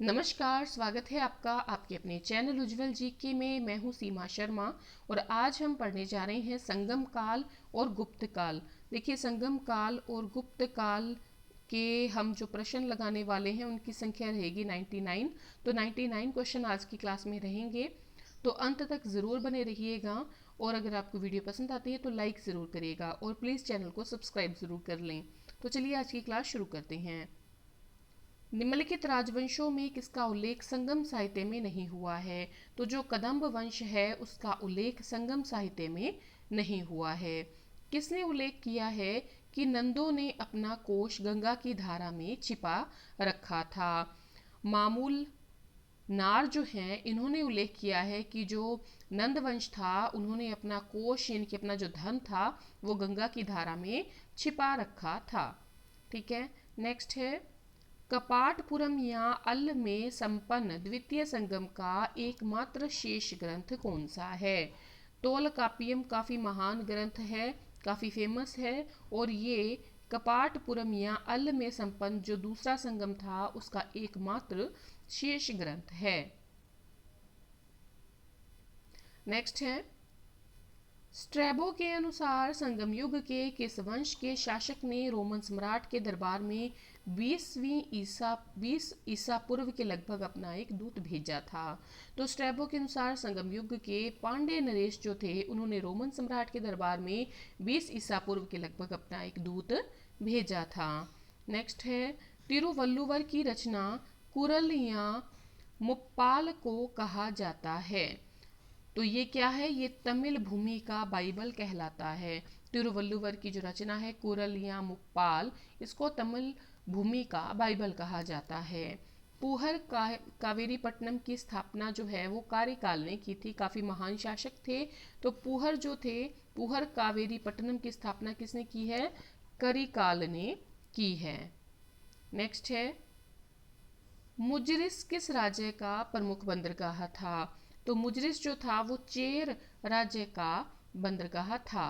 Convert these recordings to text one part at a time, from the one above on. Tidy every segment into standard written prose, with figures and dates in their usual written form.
नमस्कार, स्वागत है आपका आपके अपने चैनल उज्जवल जीके में। मैं हूं सीमा शर्मा और आज हम पढ़ने जा रहे हैं संगम काल और गुप्त काल। देखिए, संगम काल और गुप्त काल के हम जो प्रश्न लगाने वाले हैं उनकी संख्या रहेगी 99। तो 99 क्वेश्चन आज की क्लास में रहेंगे, तो अंत तक ज़रूर बने रहिएगा। और अगर आपको वीडियो पसंद आती है तो लाइक ज़रूर करिएगा और प्लीज़ चैनल को सब्सक्राइब ज़रूर कर लें। तो चलिए आज की क्लास शुरू करते हैं। निम्नलिखित राजवंशों में किसका उल्लेख संगम साहित्य में नहीं हुआ है? तो जो कदम्ब वंश है उसका उल्लेख संगम साहित्य में नहीं हुआ है। किसने उल्लेख किया है कि नंदों ने अपना कोश गंगा की धारा में छिपा रखा था? मामूल नार जो हैं इन्होंने उल्लेख किया है कि जो नंद वंश था उन्होंने अपना कोश यानी कि अपना जो धन था वो गंगा की धारा में छिपा रखा था। ठीक है, नेक्स्ट है कपाटपुरम या अल में संपन्न द्वितीय संगम का एकमात्र शेष ग्रंथ कौन सा है? तोलकाप्पियम काफ़ी महान ग्रंथ है, काफ़ी फेमस है और ये कपाटपुरम या अल में संपन्न जो दूसरा संगम था उसका एकमात्र शेष ग्रंथ है। नेक्स्ट है स्ट्रैबो के अनुसार संगम युग के किस वंश के शासक ने रोमन सम्राट के दरबार में 20 ईसा पूर्व के लगभग अपना एक दूत भेजा था? तो स्ट्रैबो के अनुसार संगम युग के पांड्य नरेश जो थे उन्होंने रोमन सम्राट के दरबार में 20 ईसा पूर्व के लगभग अपना एक दूत भेजा था। नेक्स्ट है तिरुवल्लुवर की रचना कुरल या मुप्पाल को कहा जाता है? तो ये क्या है? ये तमिल भूमि का बाइबल कहलाता है। तिरुवल्लुवर की जो रचना है कुरल या मुप्पाल, इसको तमिल भूमि का बाइबल कहा जाता है। पूहर कावेरीपट्टनम की स्थापना जो है वो कार्यकाल ने की थी, काफ़ी महान शासक थे। तो पूहर जो थे, पूहर कावेरीपट्टनम की स्थापना किसने की है? करिकाल ने की है। नेक्स्ट है मुजरिस किस राज्य का प्रमुख बंदरगाह था? तो मुजरिस जो था वो चेर राज्य का बंदरगाह था।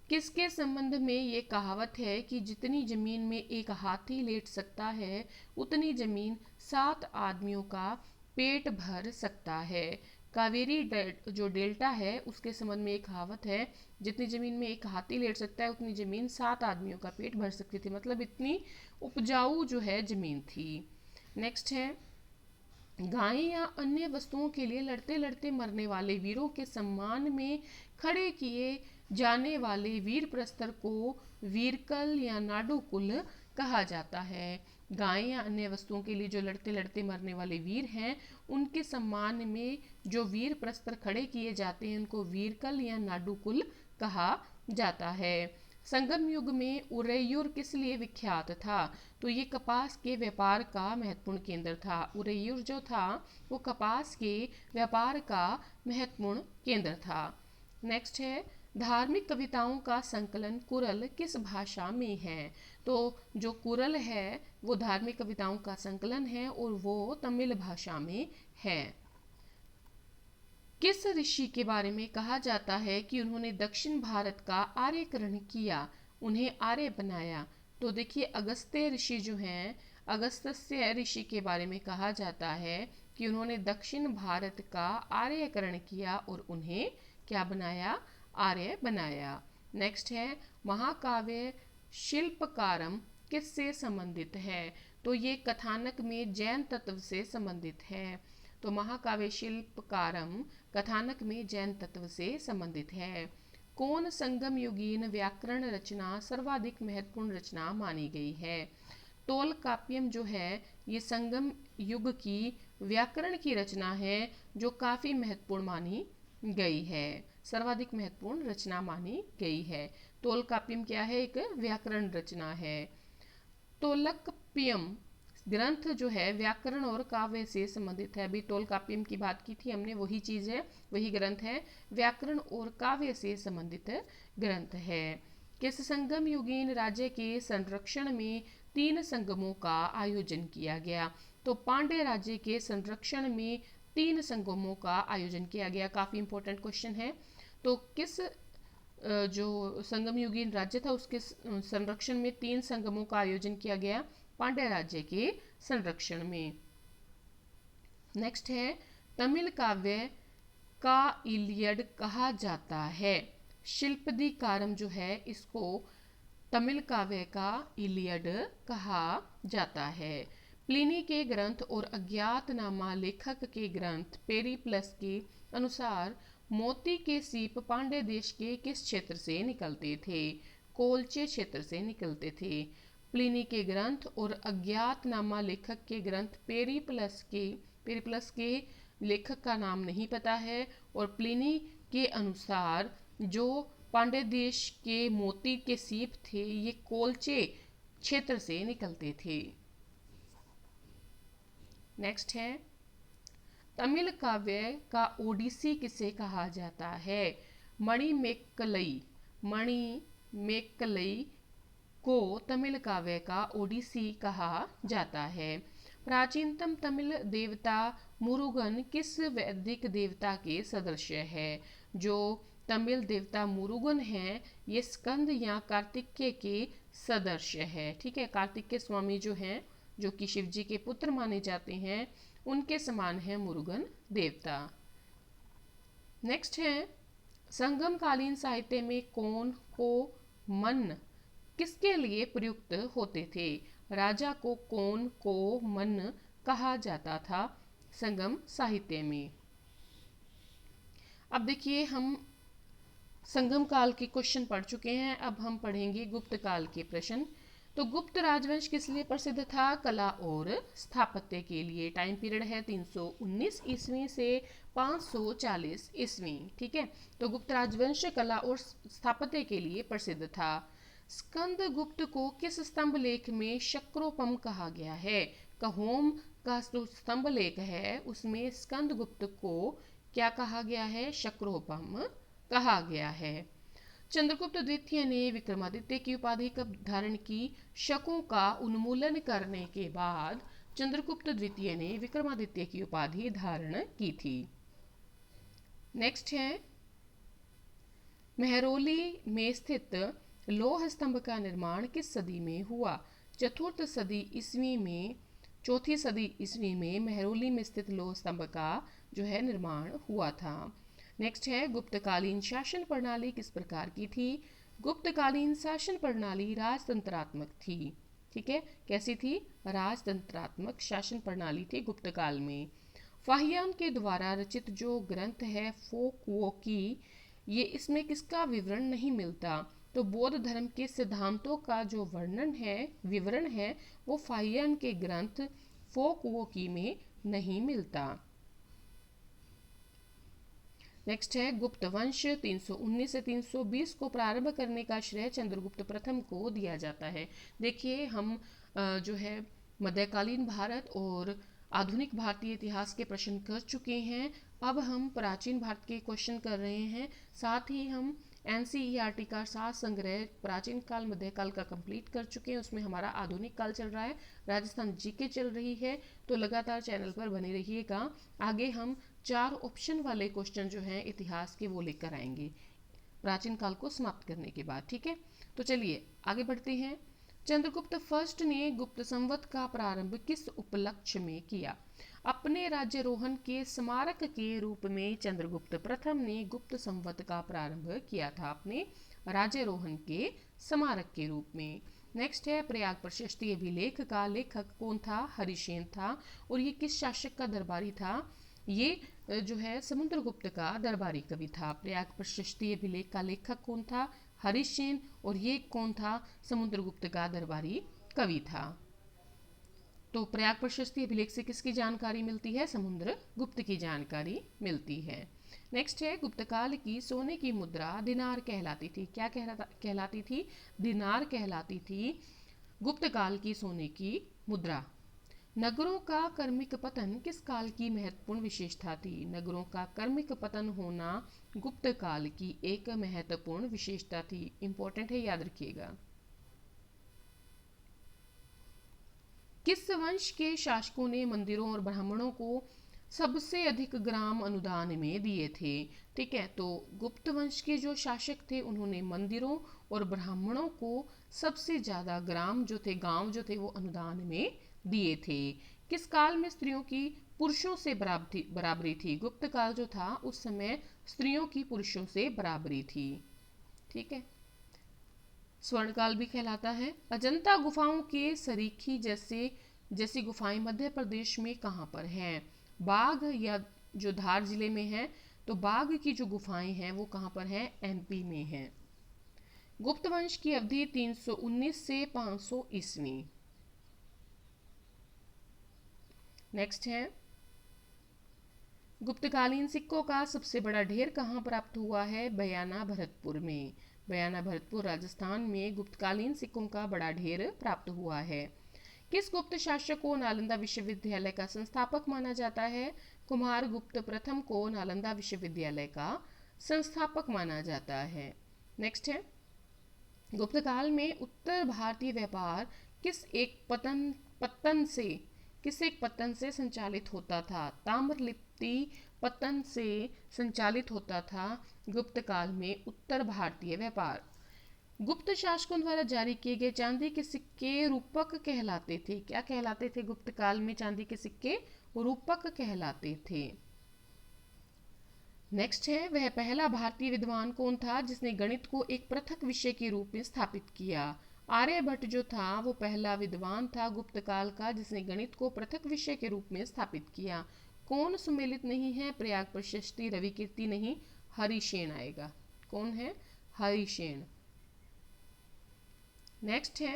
किसके संबंध में ये कहावत है कि जितनी जमीन में एक हाथी लेट सकता है उतनी जमीन 7 आदमियों का पेट भर सकता है? कावेरी जो डेल्टा है उसके संबंध में एक कहावत है, जितनी जमीन में एक हाथी लेट सकता है उतनी जमीन 7 आदमियों का पेट भर सकती थी। मतलब इतनी उपजाऊ जो है जमीन थी। नेक्स्ट है गाय या अन्य वस्तुओं के लिए लड़ते लड़ते मरने वाले वीरों के सम्मान में खड़े किए जाने वाले वीर प्रस्तर को वीरकल या नाडुकुल कहा जाता है। गाय या अन्य वस्तुओं के लिए जो लड़ते लड़ते मरने वाले वीर हैं उनके सम्मान में जो वीर प्रस्तर खड़े किए जाते हैं उनको वीरकल या नाडुकुल कहा जाता है। संगम युग में उरेयूर किस लिए विख्यात था? तो ये कपास के व्यापार का महत्वपूर्ण केंद्र था। उरेयूर जो था वो कपास के व्यापार का महत्वपूर्ण केंद्र था। नेक्स्ट है धार्मिक कविताओं का संकलन कुरल किस भाषा में है? तो जो कुरल है वो धार्मिक कविताओं का संकलन है और वो तमिल भाषा में है। किस ऋषि के बारे में कहा जाता है कि उन्होंने दक्षिण भारत का आर्यकरण किया, उन्हें आर्य बनाया? तो देखिए अगस्त्य ऋषि जो हैं, अगस्त्य ऋषि के बारे में कहा जाता है कि उन्होंने दक्षिण भारत का आर्यकरण किया और उन्हें क्या बनाया? आर्य बनाया। नेक्स्ट है महाकाव्य शिल्पकारम किससे संबंधित है? तो ये कथानक में जैन तत्व से संबंधित है। तो महाकाव्य शिल्पकारम कथानक में जैन तत्व से संबंधित है। कौन संगम युगीन व्याकरण रचना सर्वाधिक महत्वपूर्ण रचना मानी गई है? तोलकाप्पियम जो है ये संगम युग की व्याकरण की रचना है जो काफ़ी महत्वपूर्ण मानी गई है, सर्वाधिक महत्वपूर्ण रचना मानी गई है। तोलकाप्पियम क्या है? एक व्याकरण रचना है। तोलकप्पियम ग्रंथ जो है व्याकरण और काव्य से संबंधित है। अभी तोलकाप्पियम की बात की थी हमने, वही चीज़ है, वही ग्रंथ है, व्याकरण और काव्य से संबंधित ग्रंथ है। किस संगम युगीन राज्य के संरक्षण में 3 संगमों का आयोजन किया गया? तो पांड्य राज्य के संरक्षण में 3 संगमों का आयोजन किया गया। काफ़ी इंपॉर्टेंट क्वेश्चन है। तो किस जो संगम युगीन राज्य था उसके संरक्षण में 3 संगमों का आयोजन किया गया? पांड्य राज्य के संरक्षण में। नेक्स्ट है तमिल काव्य का इलियड कहा जाता है। शिल्पदिकारम जो है इसको तमिल काव्य का इलियड कहा जाता है। प्लिनी के ग्रंथ और अज्ञातनामा लेखक के ग्रंथ पेरिप्लस के अनुसार मोती के सीप पांड्य देश के किस क्षेत्र से निकलते थे? कोलचे क्षेत्र से निकलते थे। प्लिनी के ग्रंथ और अज्ञातनामा लेखक के ग्रंथ पेरिप्लस के लेखक का नाम नहीं पता है, और प्लिनी के अनुसार जो पांड्य देश के मोती के सीप थे ये कोलचे क्षेत्र से निकलते थे। नेक्स्ट है तमिल काव्य का ओडिसी किसे कहा जाता है? मणिमेकलई को तमिल काव्य का ओडिसी कहा जाता है। प्राचीनतम तमिल देवता मुरुगन किस वैदिक देवता के सदृश है? जो तमिल देवता मुरुगन है ये स्कंद या कार्तिकेय के सदृश है। ठीक है, कार्तिकेय स्वामी जो हैं, जो कि शिव जी के पुत्र माने जाते हैं, उनके समान है मुरुगन देवता। नेक्स्ट है संगम कालीन साहित्य में कौन को मन किसके लिए प्रयुक्त होते थे? राजा को कौन को मन कहा जाता था संगम साहित्य में। अब देखिए हम संगम काल के क्वेश्चन पढ़ चुके हैं, अब हम पढ़ेंगे गुप्त काल के प्रश्न। तो गुप्त राजवंश किस लिए प्रसिद्ध था? कला और स्थापत्य के लिए। टाइम पीरियड है 319 ईस्वी से 540 ईस्वी। ठीक है, तो गुप्त राजवंश कला और स्थापत्य के लिए प्रसिद्ध था। स्कंद गुप्त को किस स्तंभ लेख में शक्रोपम कहा गया है? कहोम का जो स्तंभ लेख है उसमें स्कंद गुप्त को क्या कहा गया है? शक्रोपम कहा गया है। चंद्रगुप्त द्वितीय ने विक्रमादित्य की उपाधि कब धारण की? शकों का उन्मूलन करने के बाद चंद्रगुप्त द्वितीय ने विक्रमादित्य की उपाधि धारण की थी। नेक्स्ट है मेहरौली में स्थित लौह स्तंभ का निर्माण किस सदी में हुआ? चौथी सदी ईस्वी में मेहरौली में स्थित लौह स्तंभ का जो है निर्माण हुआ था। नेक्स्ट है गुप्तकालीन शासन प्रणाली किस प्रकार की थी? गुप्तकालीन शासन प्रणाली राजतंत्रात्मक थी। ठीक है, कैसी थी? राजतंत्रात्मक शासन प्रणाली थी गुप्तकाल में। फाहियान के द्वारा रचित जो ग्रंथ है फोकवोकी, ये इसमें किसका विवरण नहीं मिलता? तो बौद्ध धर्म के सिद्धांतों का जो विवरण है वो फाहियान के ग्रंथ फोकवोकी में नहीं मिलता। नेक्स्ट है गुप्त वंश 319 से 320 को प्रारंभ करने का श्रेय चंद्रगुप्त प्रथम को दिया जाता है। देखिए हम जो है मध्यकालीन भारत और आधुनिक भारतीय इतिहास के प्रश्न कर चुके हैं। अब हम प्राचीन भारत के क्वेश्चन कर रहे हैं, साथ ही हम NCERT का सात संग्रह प्राचीन काल मध्यकाल का कंप्लीट कर चुके हैं। उसमें हमारा आधुनिक काल चल रहा है, राजस्थान जीके चल रही है, तो लगातार चैनल पर बने रहिएगा। आगे हम 4 ऑप्शन वाले क्वेश्चन जो हैं इतिहास के वो लेकर आएंगे प्राचीन काल को समाप्त करने के बाद। ठीक है, तो चलिए आगे बढ़ते हैं। चंद्रगुप्त फर्स्ट ने गुप्त संवत का प्रारंभ किस उपलक्ष्य में किया? अपने राज्यारोहण के स्मारक के रूप में चंद्रगुप्त प्रथम ने गुप्त संवत का प्रारंभ किया था, अपने राज्यारोहण के स्मारक के रूप में। नेक्स्ट है प्रयाग प्रशस्ति अभिलेख का लेखक कौन था? हरिसेन था। और ये किस शासक का दरबारी था? ये जो है समुद्रगुप्त का दरबारी कवि था। प्रयाग प्रशस्ति अभिलेख का लेखक कौन था? हरिसेन। और ये कौन था? समुद्रगुप्त का दरबारी कवि था। तो प्रयाग प्रशस्ति अभिलेख से किसकी जानकारी मिलती है? समुद्रगुप्त की जानकारी मिलती है। नेक्स्ट है गुप्तकाल की सोने की मुद्रा दिनार कहलाती थी। क्या कहलाती थी? दिनार कहलाती थी गुप्तकाल की सोने की मुद्रा। नगरों का कर्मिक पतन किस काल की महत्वपूर्ण विशेषता थी? नगरों का कर्मिक पतन होना गुप्त काल की एक महत्वपूर्ण विशेषता थी। इंपॉर्टेंट है, याद रखिएगा। किस वंश के शासकों ने मंदिरों और ब्राह्मणों को सबसे अधिक ग्राम अनुदान में दिए थे? ठीक है, तो गुप्त वंश के जो शासक थे उन्होंने मंदिरों और ब्राह्मणों को सबसे ज्यादा गांव जो थे वो अनुदान में दिए थे। किस काल में स्त्रियों की पुरुषों से बराबरी थी? गुप्त काल जो था उस समय स्त्रियों की पुरुषों से बराबरी थी। ठीक है, स्वर्णकाल भी कहलाता है। अजंता गुफाओं के सरीखी जैसी गुफाएं मध्य प्रदेश में कहाँ पर हैं? बाघ या जो धार जिले में है, तो बाघ की जो गुफाएं हैं वो कहाँ पर है? एमपी में है। गुप्त वंश की अवधि 319 से 500 ईस्वी। नेक्स्ट है, गुप्तकालीन सिक्कों का सबसे बड़ा ढेर कहाँ प्राप्त हुआ है? बयाना भरतपुर में। बयाना भरतपुर राजस्थान में गुप्तकालीन सिक्कों का बड़ा ढेर प्राप्त हुआ है। किस गुप्त शासक को नालंदा विश्वविद्यालय का संस्थापक माना जाता है? कुमार गुप्त प्रथम को नालंदा विश्वविद्यालय का संस्थापक माना जाता है। नेक्स्ट है, गुप्त काल में उत्तर भारतीय व्यापार किस एक पत्तन से संचालित होता था? ताम्रलिप्ति पत्तन से संचालित होता था गुप्त काल में उत्तर भारतीय व्यापार। गुप्त शासकों द्वारा जारी किए गए चांदी के सिक्के रूपक कहलाते थे। क्या कहलाते थे? गुप्त काल में चांदी के सिक्के रूपक कहलाते थे। नेक्स्ट है, वह पहला भारतीय विद्वान कौन था जिसने गणित को एक पृथक विषय के रूप में स्थापित किया? आर्यभट्ट जो था वो पहला विद्वान था गुप्त काल का जिसने गणित को पृथक विषय के रूप में स्थापित किया। कौन सुमेलित नहीं है? प्रयाग प्रशस्ति रविकीर्ति नहीं, हरिसेन आएगा। कौन है? हरिसेन। नेक्स्ट है,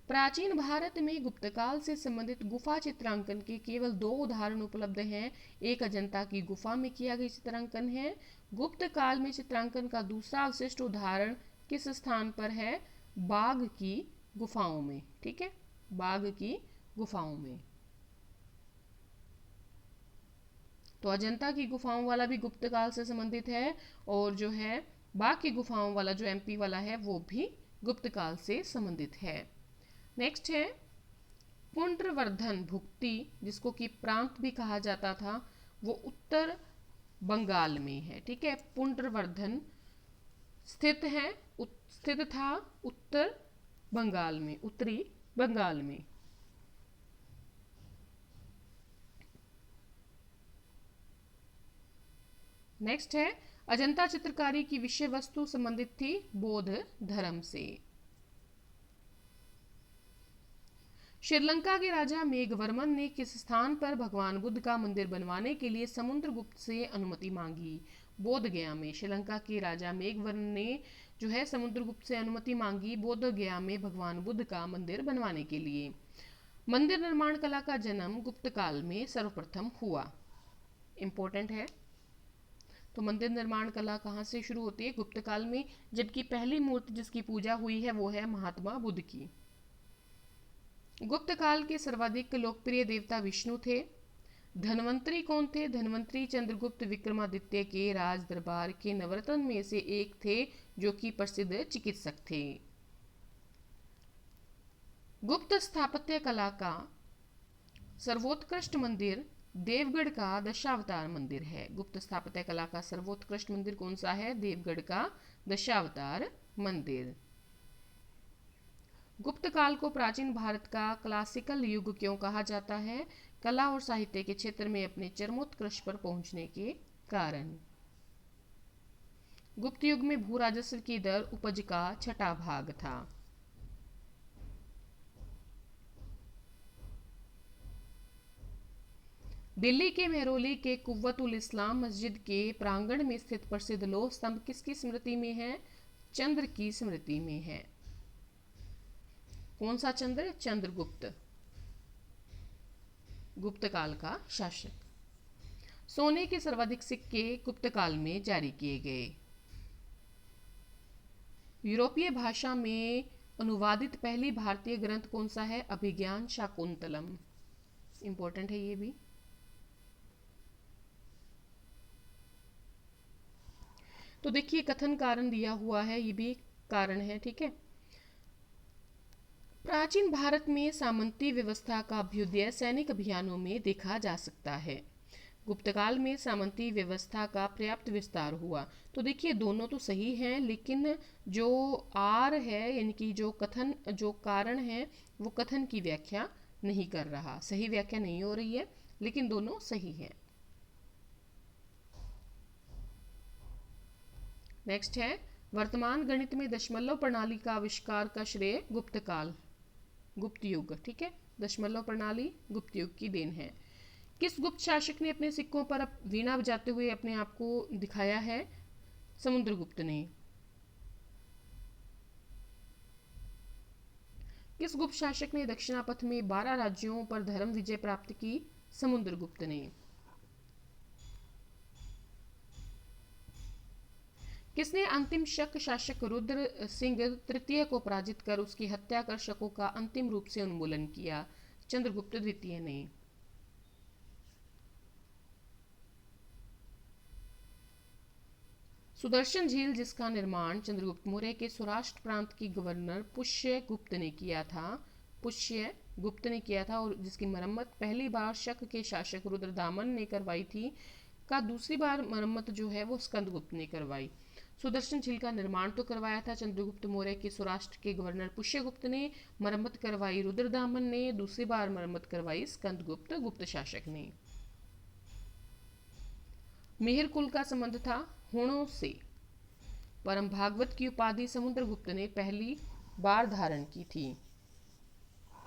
प्राचीन भारत में गुप्तकाल से संबंधित गुफा चित्रांकन के केवल 2 उदाहरण उपलब्ध हैं। एक अजंता की गुफा में किया गया चित्रांकन है। गुप्त काल में चित्रांकन का दूसरा विशिष्ट उदाहरण किस स्थान पर है? बाघ की गुफाओं में। ठीक है, बाघ की गुफाओं में। तो अजंता की गुफाओं वाला भी गुप्त काल से संबंधित है, और जो है बाघ की गुफाओं वाला जो एमपी वाला है वो भी गुप्त काल से संबंधित है। नेक्स्ट है, पुंड्रवर्धन भुक्ति जिसको कि प्रांत भी कहा जाता था वो उत्तर बंगाल में है। ठीक है, पुंड्रवर्धन स्थित था उत्तर बंगाल में, उत्तरी बंगाल में। नेक्स्ट है, अजंता चित्रकारी की विषय वस्तु संबंधित थी बौद्ध धर्म से। श्रीलंका के राजा मेघवर्मन ने किस स्थान पर भगवान बुद्ध का मंदिर बनवाने के लिए समुद्रगुप्त से अनुमति मांगी? बोध गया में। श्रीलंका के राजा मेघवर्मन ने जो है समुद्रगुप्त से अनुमति मांगी बोध गया में भगवान बुद्ध का मंदिर बनवाने के लिए। मंदिर निर्माण कला का जन्म गुप्त काल में सर्वप्रथम हुआ। इंपॉर्टेंट है। तो मंदिर निर्माण कला कहाँ से शुरू होती है? गुप्त काल में, जबकि पहली मूर्ति जिसकी पूजा हुई है वो है महात्मा बुद्ध की। गुप्त काल के सर्वाधिक लोकप्रिय देवता विष्णु थे। धन्वंतरी कौन थे? धन्वंतरी चंद्रगुप्त विक्रमादित्य के राज दरबार के नवरत्न में से एक थे जो कि प्रसिद्ध चिकित्सक थे। गुप्त स्थापत्य कला का सर्वोत्कृष्ट मंदिर देवगढ़ का दशावतार मंदिर है। गुप्त स्थापत्य कला का सर्वोत्कृष्ट मंदिर कौन सा है? देवगढ़ का दशावतार मंदिर। गुप्त काल को प्राचीन भारत का क्लासिकल युग क्यों कहा जाता है? कला और साहित्य के क्षेत्र में अपने चरमोत्कर्ष पर पहुंचने के कारण। गुप्त युग में भू राजस्व की दर उपज का 6वां भाग था। दिल्ली के मेहरौली के कुव्वतुल इस्लाम मस्जिद के प्रांगण में स्थित प्रसिद्ध लौह स्तंभ किसकी स्मृति में है? चंद्र की स्मृति में है। कौन सा चंद्र? चंद्रगुप्त, गुप्त काल का शासक। सोने के सर्वाधिक सिक्के गुप्त काल में जारी किए गए। यूरोपीय भाषा में अनुवादित पहली भारतीय ग्रंथ कौन सा है? अभिज्ञान शाकुंतलम। इंपॉर्टेंट है ये भी। तो देखिए कथन कारण दिया हुआ है, ये भी कारण है। ठीक है, प्राचीन भारत में सामंती व्यवस्था का अभ्युदय सैनिक अभियानों में देखा जा सकता है। गुप्तकाल में सामंती व्यवस्था का पर्याप्त विस्तार हुआ। तो देखिए दोनों तो सही हैं, लेकिन जो आर है यानी कि जो कारण है वो कथन की व्याख्या नहीं कर रहा। सही व्याख्या नहीं हो रही है, लेकिन दोनों सही है। नेक्स्ट है, वर्तमान गणित में दशमलव प्रणाली का आविष्कार का श्रेय गुप्त काल, गुप्त युग, ठीक है, दशमलव प्रणाली गुप्त युग की देन है। किस गुप्त शासक ने अपने सिक्कों पर वीणा बजाते हुए अपने आप को दिखाया है? समुद्रगुप्त ने। किस गुप्त शासक ने दक्षिणापथ में 12 राज्यों पर धर्म विजय प्राप्त की? समुद्रगुप्त ने। किसने अंतिम शक शासक रुद्र सिंह तृतीय को पराजित कर उसकी हत्या कर शकों का अंतिम रूप से उन्मूलन किया? चंद्रगुप्त द्वितीय ने। सुदर्शन झील, जिसका निर्माण चंद्रगुप्त मौर्य के सौराष्ट्र प्रांत की गवर्नर पुष्यगुप्त ने किया था, पुष्यगुप्त ने किया था, और जिसकी मरम्मत पहली बार शक के शासक रुद्रदामन ने करवाई थी, का दूसरी बार मरम्मत जो है वो स्कंदगुप्त ने करवाई। सुदर्शन झील का निर्माण तो करवाया था चंद्रगुप्त मौर्य के सौराष्ट्र के गवर्नर पुष्यगुप्त ने, मरम्मत करवाई रुद्रदामन ने, दूसरी बार मरम्मत करवाई स्कंदगुप्त गुप्त शासक ने। मिहिर कुल का संबंध था हुणों से। परम भागवत की उपाधि समुद्रगुप्त ने पहली बार धारण की थी,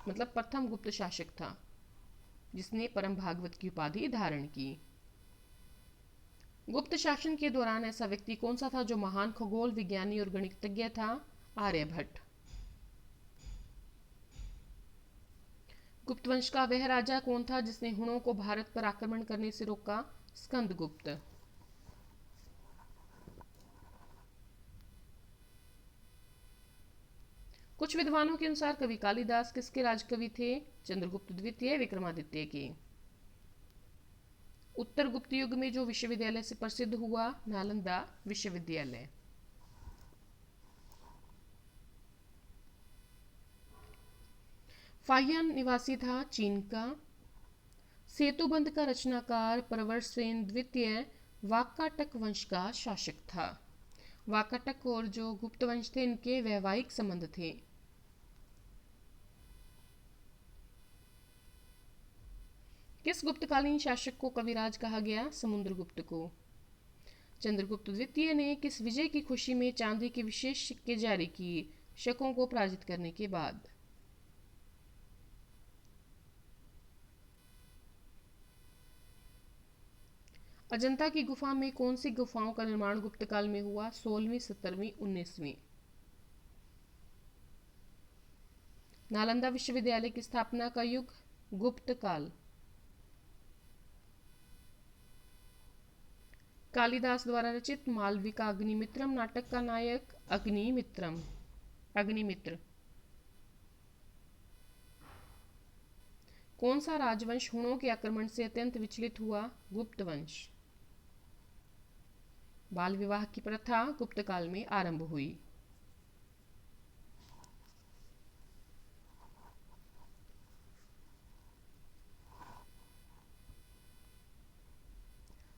मतलब प्रथम गुप्त शासक था जिसने परम भागवत की उपाधि धारण की। गुप्त शासन के दौरान ऐसा व्यक्ति कौन सा था जो महान खगोल विज्ञानी और गणितज्ञ था? आर्यभट्ट। गुप्त वंश का वह राजा कौन था जिसने हुणों को भारत पर आक्रमण करने से रोका? स्कंदगुप्त। कुछ विद्वानों के अनुसार कवि कालिदास किसके राजकवि थे? चंद्रगुप्त द्वितीय विक्रमादित्य के। उत्तर गुप्त युग में जो विश्वविद्यालय से प्रसिद्ध हुआ? नालंदा विश्वविद्यालय। फाहियान निवासी था चीन का। सेतुबंध का रचनाकार प्रवरसेन द्वितीय वाकाटक वंश का शासक था। वाकाटक और जो गुप्त वंश थे इनके वैवाहिक संबंध थे। किस गुप्तकालीन शासक को कविराज कहा गया? समुद्रगुप्त को। चंद्रगुप्त द्वितीय ने किस विजय की खुशी में चांदी के विशेष सिक्के जारी किए शकों को पराजित करने के बाद? अजंता की गुफा में कौन सी गुफाओं का निर्माण गुप्त काल में हुआ? 16वीं, 17वीं, 19वीं। नालंदा विश्वविद्यालय की स्थापना का युग? गुप्त काल। कालिदास द्वारा रचित मालविका अग्निमित्रम नाटक का नायक? अग्निमित्र। कौन सा राजवंश हुणों के आक्रमण से अत्यंत विचलित हुआ? गुप्त वंश। बाल विवाह की प्रथा गुप्त काल में आरंभ हुई।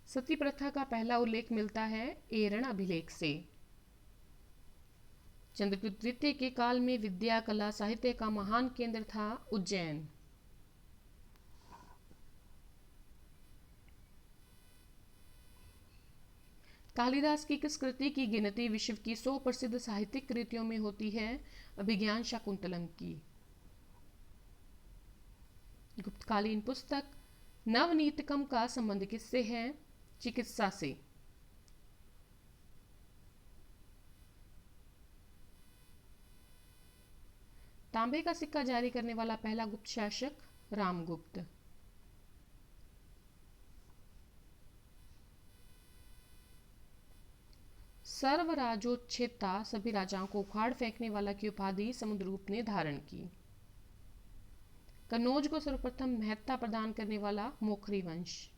सती प्रथा का पहला उल्लेख मिलता है एरण अभिलेख से। चंद्रगुप्त द्वितीय के काल में विद्या, कला, साहित्य का महान केंद्र था उज्जैन। कालिदास की किस कृति की गिनती विश्व की 100 प्रसिद्ध साहित्यिक कृतियों में होती है? अभिज्ञान शाकुंतलम की। गुप्तकालीन पुस्तक नवनीतकम का संबंध किससे है? चिकित्सा से। तांबे का सिक्का जारी करने वाला पहला गुप्त शासक? रामगुप्त। सर्वराजोच्छेता, सभी राजाओं को उखाड़ फेंकने वाला की उपाधि समुद्रगुप्त ने धारण की। कन्नौज को सर्वप्रथम महत्ता प्रदान करने वाला? मोखरी वंश।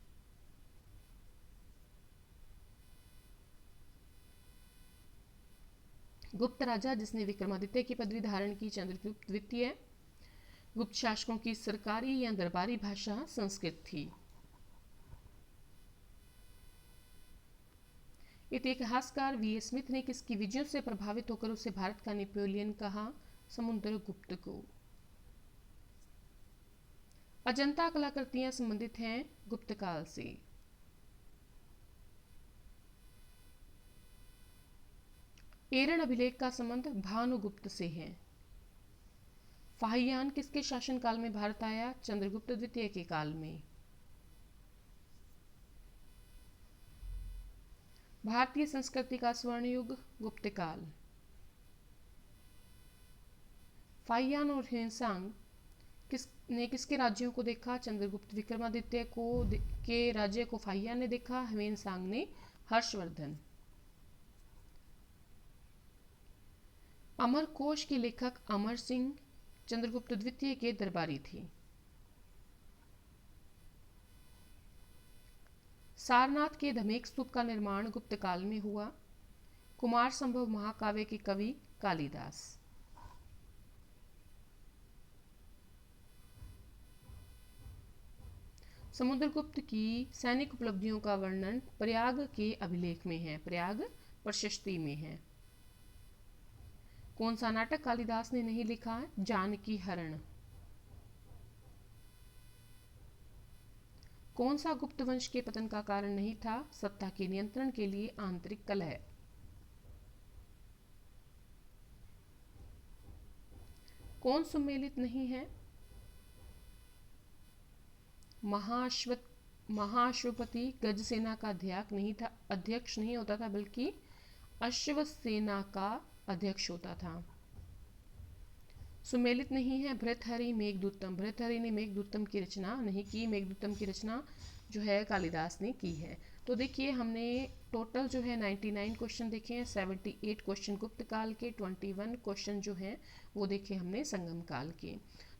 गुप्त राजा जिसने विक्रमादित्य की पदवी धारण की? चंद्रगुप्त द्वितीय। गुप्त शासकों की सरकारी या दरबारी भाषा संस्कृत थी। इतिहासकार वी स्मिथ ने किसकी विजयों से प्रभावित होकर उसे भारत का नेपोलियन कहा? समुद्रगुप्त को। अजंता कलाकृतियां संबंधित हैं गुप्त काल से। एरन अभिलेख का संबंध भानुगुप्त से है। फाहियान किसके शासनकाल में भारत आया? चंद्रगुप्त द्वितीय के काल में। भारतीय संस्कृति का स्वर्ण युग गुप्त काल। फाहियान और ह्वेनसांग किसके राज्यों को देखा? चंद्रगुप्त विक्रमादित्य के राज्य को फाहियान ने देखा, ह्वेनसांग ने हर्षवर्धन। अमरकोश के लेखक अमर सिंह चंद्रगुप्त द्वितीय के दरबारी थे। सारनाथ के धमेक स्तूप का निर्माण गुप्त काल में हुआ। कुमार संभव महाकाव्य के कवि कालिदास। समुद्रगुप्त की सैनिक उपलब्धियों का वर्णन प्रयाग के अभिलेख में है, प्रयाग प्रशस्ति में है। कौन सा नाटक कालिदास ने नहीं लिखा है? जानकी हरण। कौन सा गुप्त वंश के पतन का कारण नहीं था? सत्ता के नियंत्रण के लिए आंतरिक कलह। कौन सुमेलित नहीं है? महाश्वपति गजसेना का अध्यक्ष नहीं होता था, बल्कि अश्वसेना का अध्यक्ष होता था। सुमेलित नहीं है भृतहरि मेघदूतम। भृतहरि ने मेघदूतम की रचना नहीं की, मेघदूतम की रचना जो है कालिदास ने की है। तो देखिए हमने टोटल जो है 99 क्वेश्चन देखे हैं, 78 क्वेश्चन गुप्त काल के, 21 क्वेश्चन जो हैं वो देखे हमने संगम काल के।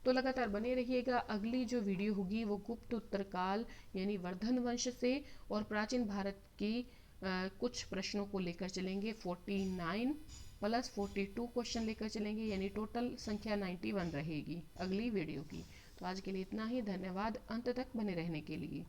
तो लगातार बने रहिएगा। अगली जो वीडियो होगी वो गुप्त उत्तर काल यानी वर्धन वंश से और प्राचीन भारत की कुछ प्रश्नों को लेकर चलेंगे। 49 प्लस 42 क्वेश्चन लेकर चलेंगे, यानी टोटल संख्या 91 रहेगी अगली वीडियो की। तो आज के लिए इतना ही। धन्यवाद अंत तक बने रहने के लिए।